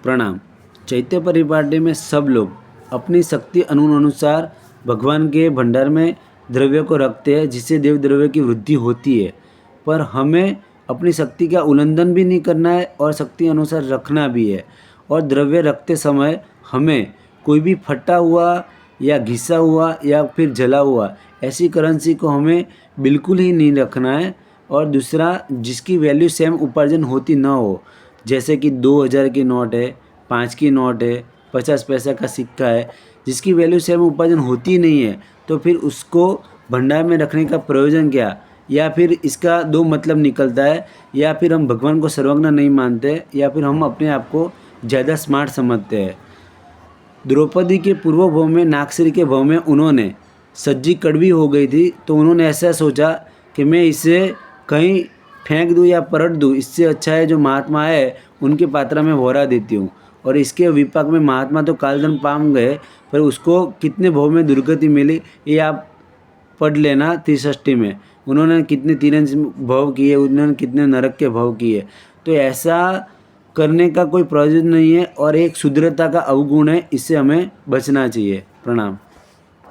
प्रणाम। चैत्य परिपाटी में सब लोग अपनी शक्ति अनुसार भगवान के भंडार में द्रव्य को रखते हैं, जिससे देव द्रव्य की वृद्धि होती है। पर हमें अपनी शक्ति का उल्लंघन भी नहीं करना है और शक्ति अनुसार रखना भी है। और द्रव्य रखते समय हमें कोई भी फटा हुआ या घिसा हुआ या फिर जला हुआ ऐसी करेंसी को हमें बिल्कुल ही नहीं रखना है। और दूसरा, जिसकी वैल्यू सेम उपार्जन होती ना हो, जैसे कि 2000 की नोट है, 5 की नोट है, 50 पैसा का सिक्का है, जिसकी वैल्यू सेम उपार्जन होती नहीं है, तो फिर उसको भंडार में रखने का प्रयोजन क्या? या फिर इसका दो मतलब निकलता है, या फिर हम भगवान को सर्वज्ञ नहीं मानते, या फिर हम अपने आप को ज़्यादा स्मार्ट समझते हैं। द्रौपदी के पूर्व भव में, नागश्री के भव में उन्होंने सज्जी कड़वी हो गई थी, तो उन्होंने ऐसा सोचा कि मैं इसे कहीं फेंक दूँ या पलट दूँ, इससे अच्छा है जो महात्मा है उनके पात्रा में भोरा देती हूँ। और इसके विपाक में महात्मा तो कालजन्म पाम गए, पर उसको कितने भव में दुर्गति मिली ये आप पढ़ लेना। 63 में उन्होंने कितने तिरंज भव किए, उन्होंने कितने नरक के भव किए। तो ऐसा करने का कोई प्रयोजन नहीं है और एक शुद्रता का अवगुण है, इससे हमें बचना चाहिए। प्रणाम।